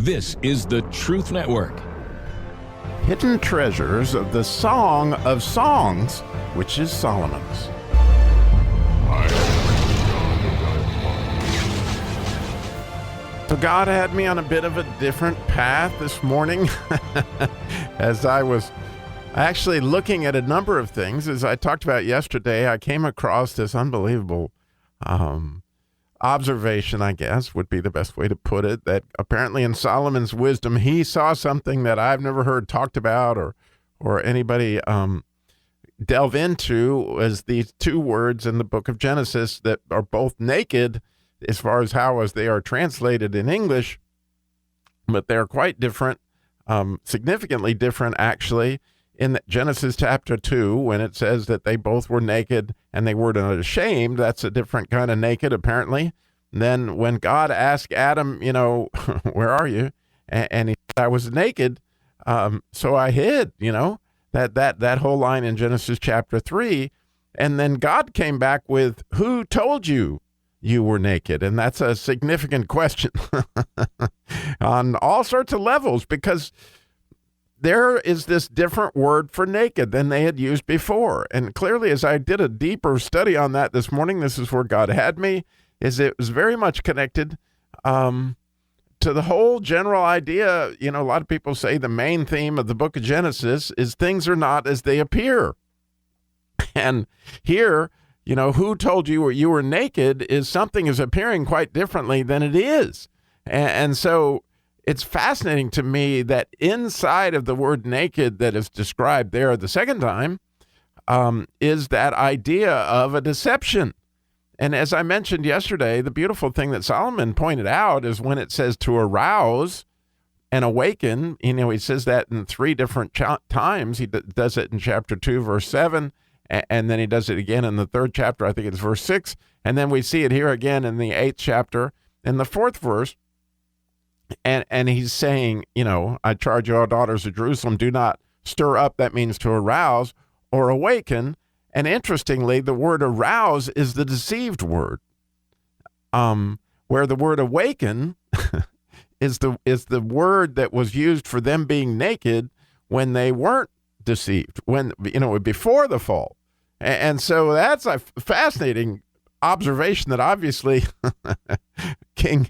This is the Truth Network. Hidden treasures of the Song of Songs, which is Solomon's. So God had me on a bit of a different path this morning as I was actually looking at a number of things. As I talked about yesterday, I came across this unbelievable observation, I guess, would be the best way to put it, that apparently in Solomon's wisdom, he saw something that I've never heard talked about or anybody delve into, as these two words in the book of Genesis that are both naked as far as as they are translated in English, but they're quite different, significantly different actually, in Genesis chapter 2, when it says that they both were naked and they were not ashamed. That's a different kind of naked, apparently. And then when God asked Adam, where are you? And he said, I was naked, so I hid, that whole line in Genesis chapter 3. And then God came back with, who told you you were naked? And that's a significant question on all sorts of levels, because there is this different word for naked than they had used before. And clearly, as I did a deeper study on that this morning, this is where God had me, is it was very much connected to the whole general idea. A lot of people say the main theme of the book of Genesis is things are not as they appear. And here, who told you you were naked is something is appearing quite differently than it is. And so it's fascinating to me that inside of the word naked that is described there the second time is that idea of a deception. And as I mentioned yesterday, the beautiful thing that Solomon pointed out is when it says to arouse and awaken, he says that in three different times. He does it in chapter 2, verse 7, and then he does it again in the third chapter, I think it's verse 6, and then we see it here again in the 8th chapter, in the 4th verse. And he's saying, I charge you, all daughters of Jerusalem, do not stir up. That means to arouse or awaken. And interestingly, the word arouse is the deceived word, where the word awaken is the word that was used for them being naked when they weren't deceived, when, before the fall. And so that's a fascinating observation that obviously King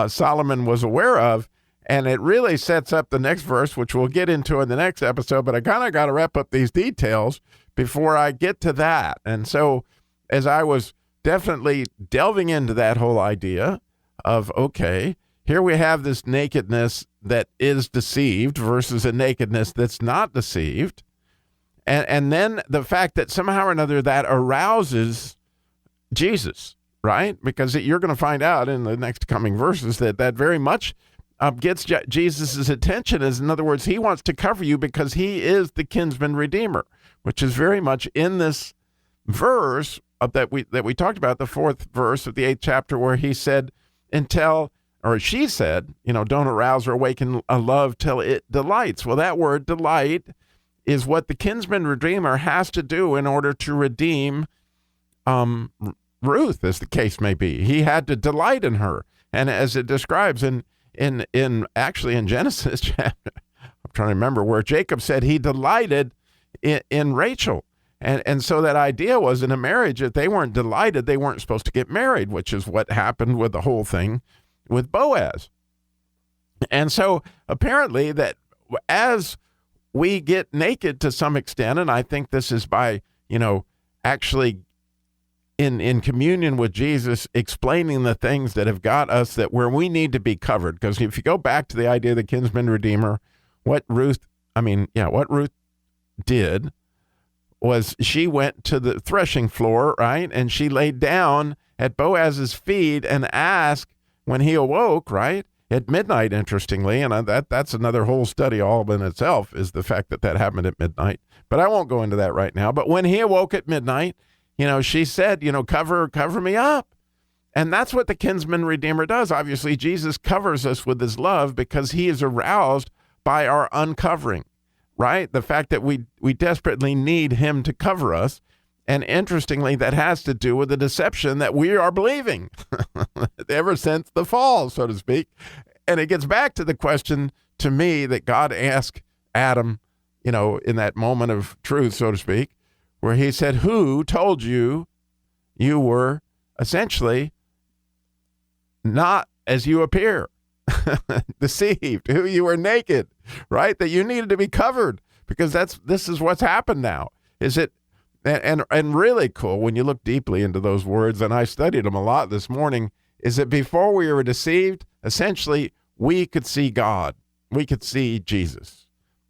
Solomon was aware of, and it really sets up the next verse, which we'll get into in the next episode, but I kind of got to wrap up these details before I get to that. And so as I was definitely delving into that whole idea of, okay, here we have this nakedness that is deceived versus a nakedness that's not deceived, and then the fact that somehow or another that arouses Jesus, right? Because you're going to find out in the next coming verses that very much gets Jesus' attention. As in other words, he wants to cover you because he is the kinsman redeemer, which is very much in this verse that we talked about, the 4th verse of the 8th chapter, where he said, she said, don't arouse or awaken a love till it delights. Well, that word delight is what the kinsman redeemer has to do in order to redeem Ruth, as the case may be. He had to delight in her. And as it describes in Genesis chapter, I'm trying to remember, where Jacob said he delighted in Rachel. And so that idea was, in a marriage, if they weren't delighted, they weren't supposed to get married, which is what happened with the whole thing with Boaz. And so apparently that as we get naked to some extent, and I think this is by, actually in communion with Jesus, explaining the things that have got us that where we need to be covered. Because if you go back to the idea of the kinsman redeemer, what Ruth did was she went to the threshing floor, right? And she laid down at Boaz's feet and asked when he awoke, right? At midnight, interestingly, and that's another whole study all in itself, is the fact that happened at midnight. But I won't go into that right now. But when he awoke at midnight, she said, cover me up. And that's what the kinsman redeemer does. Obviously, Jesus covers us with his love because he is aroused by our uncovering, right? The fact that we desperately need him to cover us. And interestingly, that has to do with the deception that we are believing ever since the fall, so to speak. And it gets back to the question to me that God asked Adam, in that moment of truth, so to speak, where he said, who told you you were essentially not as you appear? Deceived, who you were naked, right? That you needed to be covered, because this is what's happened now. Is it, and really cool when you look deeply into those words, and I studied them a lot this morning, is that before we were deceived, essentially we could see God. We could see Jesus.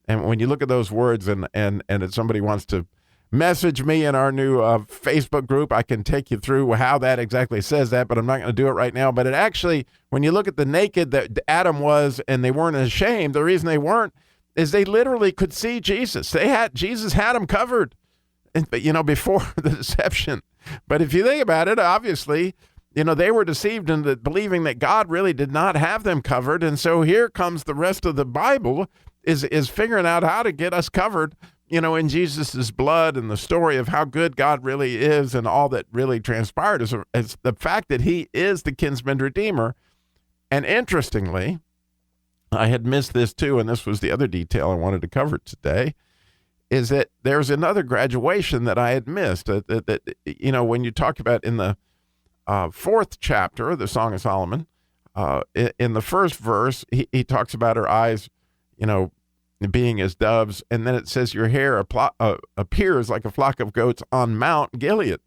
And when you look at those words, and if somebody wants to message me in our new Facebook group, I can take you through how that exactly says that, but I'm not going to do it right now. But it actually, when you look at the naked that Adam was, and they weren't ashamed, the reason they weren't is they literally could see Jesus. Jesus had them covered, before the deception. But if you think about it, obviously, they were deceived into believing that God really did not have them covered. And so here comes the rest of the Bible is figuring out how to get us covered, in Jesus's blood, and the story of how good God really is, and all that really transpired is the fact that he is the kinsman redeemer. And interestingly, I had missed this too, and this was the other detail I wanted to cover today, is that there's another graduation that I had missed. That when you talk about in the fourth chapter of the Song of Solomon, in the first verse, he talks about her eyes, being as doves, and then it says your hair appears like a flock of goats on Mount Gilead.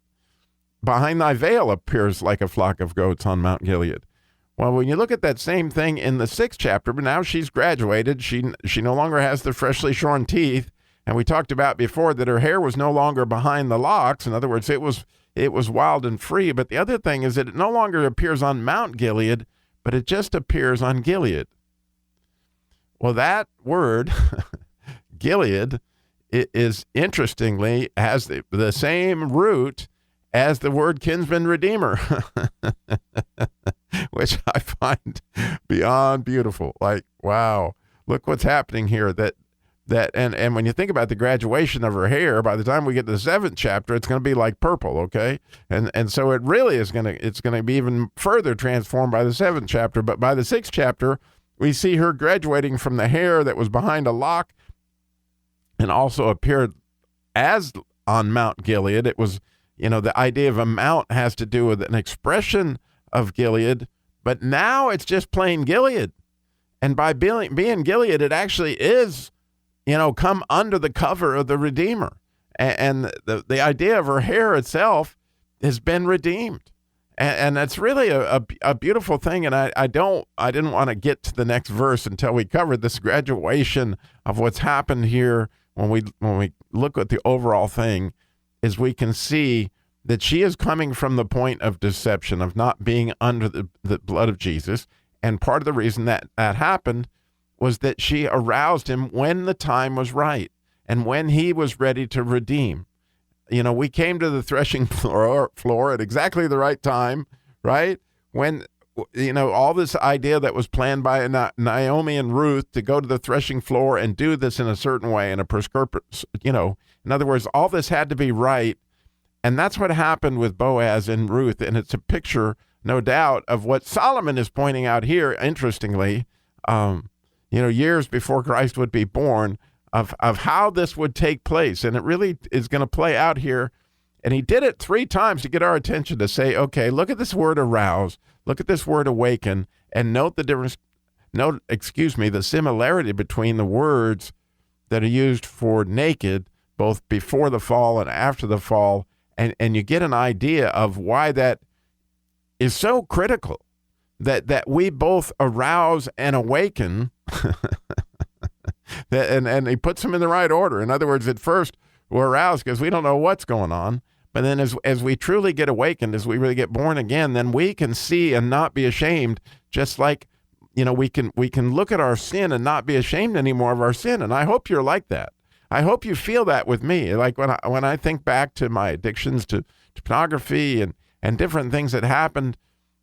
Behind thy veil appears like a flock of goats on Mount Gilead. Well, when you look at that same thing in the sixth chapter, but now she's graduated, she no longer has the freshly shorn teeth, and we talked about before that her hair was no longer behind the locks. In other words, it was wild and free. But the other thing is that it no longer appears on Mount Gilead, but it just appears on Gilead. Well, that word, Gilead, is interestingly has the same root as the word kinsman redeemer, which I find beyond beautiful. Like, wow, look what's happening here. And when you think about the graduation of her hair, by the time we get to the seventh chapter, it's going to be like purple, okay? And so it really is it's going to be even further transformed by the seventh chapter. But by the sixth chapter, we see her graduating from the hair that was behind a lock and also appeared as on Mount Gilead. It was, the idea of a mount has to do with an expression of Gilead, but now it's just plain Gilead. And by being Gilead, it actually is, come under the cover of the Redeemer. And the idea of her hair itself has been redeemed. And that's really a beautiful thing. And I didn't want to get to the next verse until we covered this graduation of what's happened here. When we look at the overall thing, is we can see that she is coming from the point of deception, of not being under the blood of Jesus. And part of the reason that happened was that she aroused him when the time was right and when he was ready to redeem. We came to the threshing floor at exactly the right time, right? When, all this idea that was planned by Naomi and Ruth to go to the threshing floor and do this in a certain way, in a prescriptive, in other words, all this had to be right. And that's what happened with Boaz and Ruth. And it's a picture, no doubt, of what Solomon is pointing out here, interestingly, years before Christ would be born, of how this would take place. And it really is going to play out here. And he did it 3 times to get our attention, to say, okay, look at this word arouse, look at this word awaken, and note the difference, the similarity between the words that are used for naked, both before the fall and after the fall. And you get an idea of why that is so critical, that we both arouse and awaken. And he puts them in the right order. In other words, at first we're aroused because we don't know what's going on. But then as we truly get awakened, as we really get born again, then we can see and not be ashamed, just like, we can look at our sin and not be ashamed anymore of our sin. And I hope you're like that. I hope you feel that with me. Like when I think back to my addictions to pornography and different things that happened,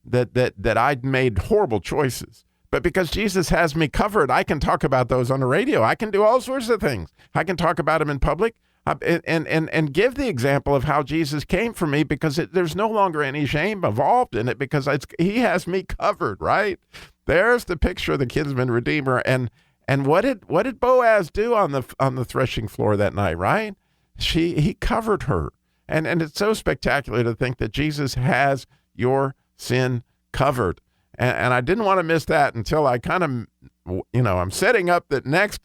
that I'd made horrible choices. But because Jesus has me covered, I can talk about those on the radio. I can do all sorts of things. I can talk about them in public and give the example of how Jesus came for me, because there's no longer any shame involved in it, because he has me covered, right? There's the picture of the kinsman redeemer. And what did Boaz do on the threshing floor that night, right? He covered her. And it's so spectacular to think that Jesus has your sin covered. And I didn't want to miss that until I kind of, I'm setting up that next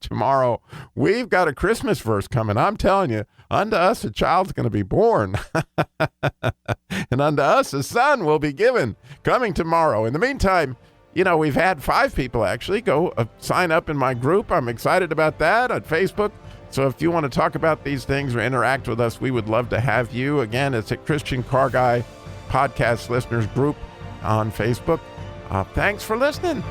tomorrow, we've got a Christmas verse coming. I'm telling you, unto us a child's going to be born, and unto us a son will be given, coming tomorrow. In the meantime, we've had 5 people actually go sign up in my group. I'm excited about that on Facebook. So if you want to talk about these things or interact with us, we would love to have you. Again, it's at Christian Car Guy Podcast Listeners Group on Facebook. Thanks for listening.